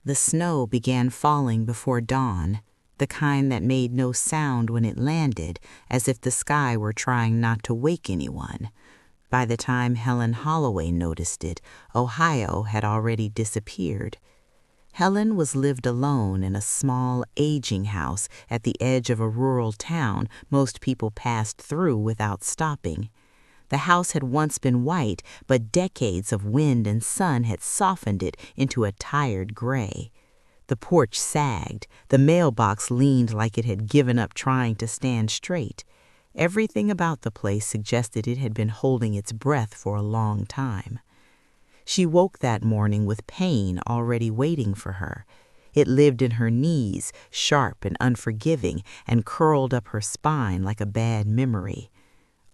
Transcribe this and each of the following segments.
The snow began falling before dawn, the kind that made no sound when it landed, as if the sky were trying not to wake anyone. By the time Helen Holloway noticed it, Ohio had already disappeared. Helen was lived alone in a small, aging house at the edge of a rural town most people passed through without stopping. The house had once been white, but decades of wind and sun had softened it into a tired gray. The porch sagged, the mailbox leaned like it had given up trying to stand straight. Everything about the place suggested it had been holding its breath for a long time. She woke that morning with pain already waiting for her. It lived in her knees, sharp and unforgiving, and curled up her spine like a bad memory.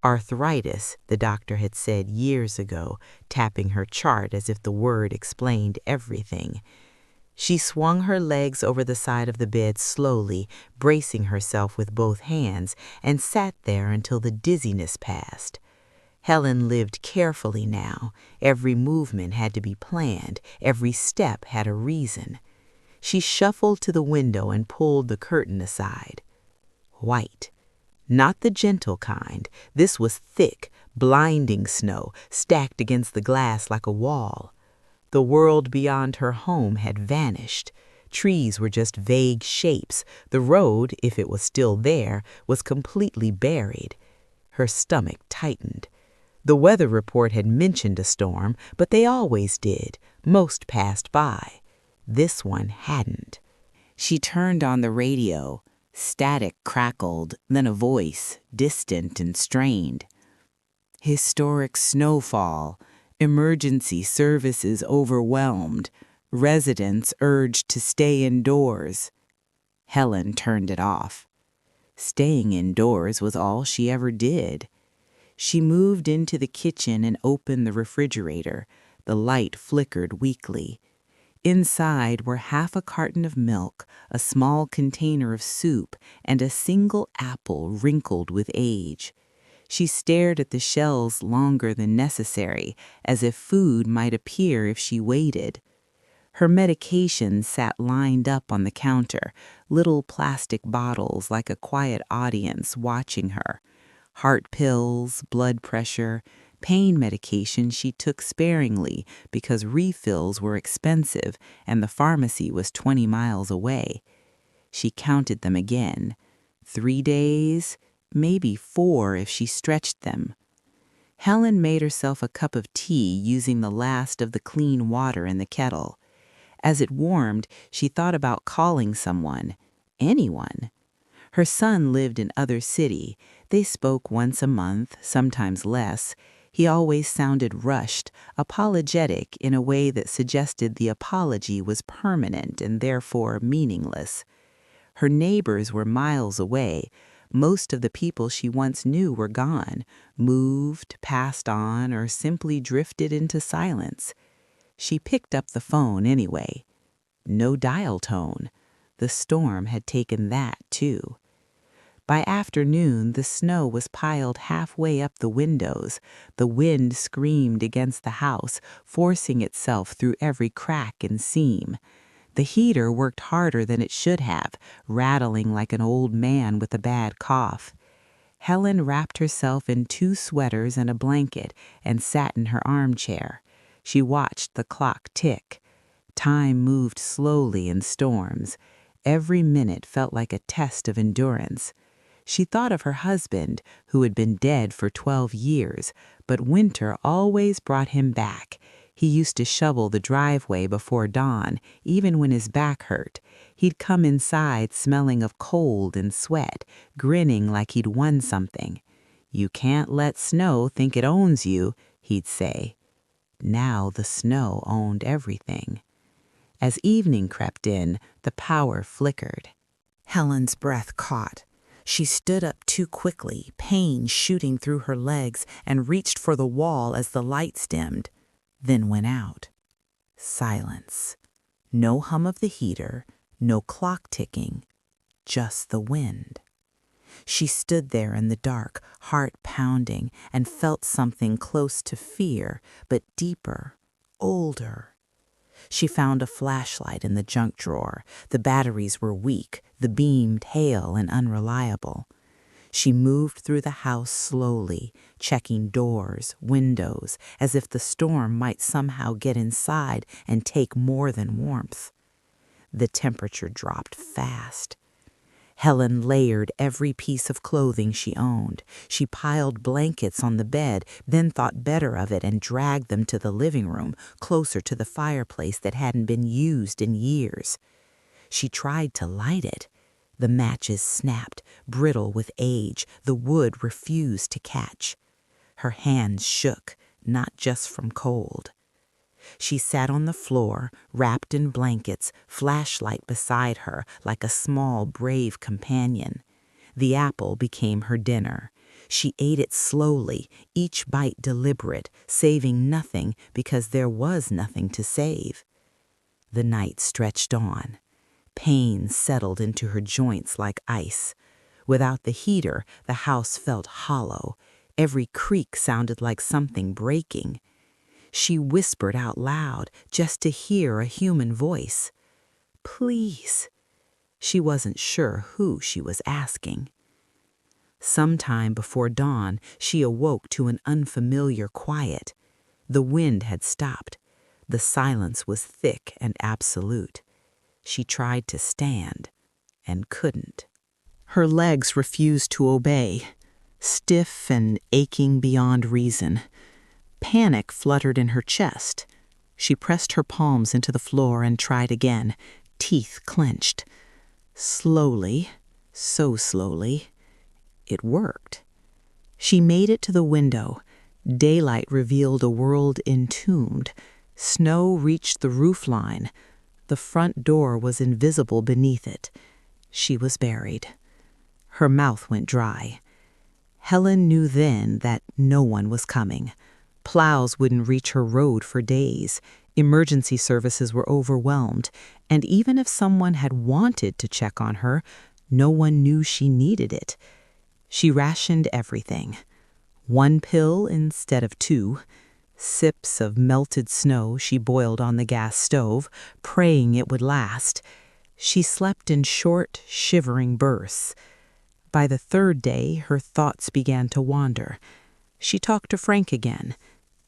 Arthritis, the doctor had said years ago, tapping her chart as if the word explained everything. She swung her legs over the side of the bed slowly, bracing herself with both hands, and sat there until the dizziness passed. Helen lived carefully now. Every movement had to be planned. Every step had a reason. She shuffled to the window and pulled the curtain aside. White. Not the gentle kind. This was thick, blinding snow, stacked against the glass like a wall. The world beyond her home had vanished. Trees were just vague shapes. The road, if it was still there, was completely buried. Her stomach tightened. The weather report had mentioned a storm, but they always did. Most passed by. This one hadn't. She turned on the radio. Static crackled, then a voice, distant and strained. Historic snowfall. Emergency services overwhelmed. Residents urged to stay indoors. Helen turned it off. Staying indoors was all she ever did. She moved into the kitchen and opened the refrigerator. The light flickered weakly. Inside were half a carton of milk, a small container of soup, and a single apple wrinkled with age. She stared at the shelves longer than necessary, as if food might appear if she waited. Her medication sat lined up on the counter, little plastic bottles like a quiet audience watching her. Heart pills, blood pressure, pain medication she took sparingly because refills were expensive and the pharmacy was 20 miles away. She counted them again. 3 days, maybe 4 if she stretched them. Helen made herself a cup of tea using the last of the clean water in the kettle. As it warmed, she thought about calling someone, anyone. Her son lived in other city. They spoke once a month, sometimes less. He always sounded rushed, apologetic in a way that suggested the apology was permanent and therefore meaningless. Her neighbors were miles away. Most of the people she once knew were gone, moved, passed on, or simply drifted into silence. She picked up the phone anyway. No dial tone. The storm had taken that, too. By afternoon, the snow was piled halfway up the windows. The wind screamed against the house, forcing itself through every crack and seam. The heater worked harder than it should have, rattling like an old man with a bad cough. Helen wrapped herself in 2 sweaters and a blanket and sat in her armchair. She watched the clock tick. Time moved slowly in storms. Every minute felt like a test of endurance. She thought of her husband, who had been dead for 12 years, but winter always brought him back. He used to shovel the driveway before dawn, even when his back hurt. He'd come inside smelling of cold and sweat, grinning like he'd won something. "You can't let snow think it owns you," he'd say. Now the snow owned everything. As evening crept in, the power flickered. Helen's breath caught. She stood up too quickly, pain shooting through her legs, and reached for the wall as the lights dimmed, then went out. Silence. No hum of the heater, no clock ticking, just the wind. She stood there in the dark, heart pounding, and felt something close to fear, but deeper, older. She found a flashlight in the junk drawer. The batteries were weak, the beam pale and unreliable. She moved through the house slowly, checking doors, windows, as if the storm might somehow get inside and take more than warmth. The temperature dropped fast. Helen layered every piece of clothing she owned. She piled blankets on the bed, then thought better of it and dragged them to the living room, closer to the fireplace that hadn't been used in years. She tried to light it. The matches snapped, brittle with age. The wood refused to catch. Her hands shook, not just from cold. She sat on the floor, wrapped in blankets, flashlight beside her like a small, brave companion. The apple became her dinner. She ate it slowly, each bite deliberate, saving nothing because there was nothing to save. The night stretched on. Pain settled into her joints like ice. Without the heater, the house felt hollow. Every creak sounded like something breaking. She whispered out loud just to hear a human voice. Please. She wasn't sure who she was asking. Sometime before dawn, she awoke to an unfamiliar quiet. The wind had stopped. The silence was thick and absolute. She tried to stand and couldn't. Her legs refused to obey, stiff and aching beyond reason. Panic fluttered in her chest. She pressed her palms into the floor and tried again, teeth clenched. Slowly, so slowly, it worked. She made it to the window. Daylight revealed a world entombed. Snow reached the roofline. The front door was invisible beneath it. She was buried. Her mouth went dry. Helen knew then that no one was coming. Plows wouldn't reach her road for days. Emergency services were overwhelmed. And even if someone had wanted to check on her, no one knew she needed it. She rationed everything. 1 pill instead of 2. Sips of melted snow she boiled on the gas stove, praying it would last. She slept in short, shivering bursts. By the 3rd day, her thoughts began to wander. She talked to Frank again,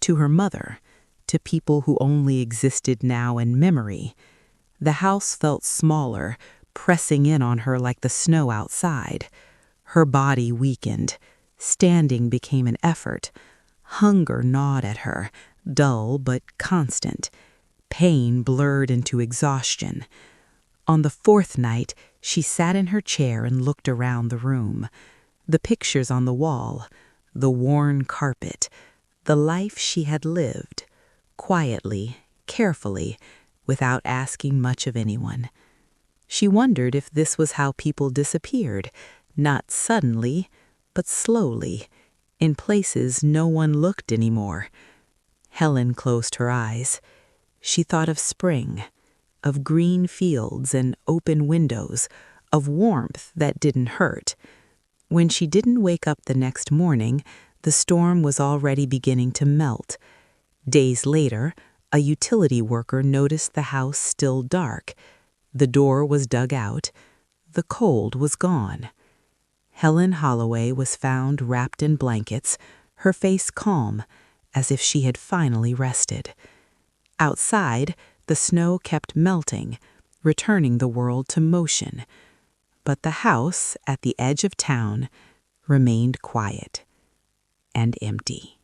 to her mother, to people who only existed now in memory. The house felt smaller, pressing in on her like the snow outside. Her body weakened. Standing became an effort. Hunger gnawed at her, dull but constant. Pain blurred into exhaustion. On the 4th night, she sat in her chair and looked around the room. The pictures on the wall, the worn carpet, the life she had lived, quietly, carefully, without asking much of anyone. She wondered if this was how people disappeared, not suddenly, but slowly, in places no one looked anymore. Helen closed her eyes. She thought of spring, of green fields and open windows, of warmth that didn't hurt. When she didn't wake up the next morning, the storm was already beginning to melt. Days later, a utility worker noticed the house still dark. The door was dug out. The cold was gone. Helen Holloway was found wrapped in blankets, her face calm, as if she had finally rested. Outside, the snow kept melting, returning the world to motion. But the house at the edge of town remained quiet and empty.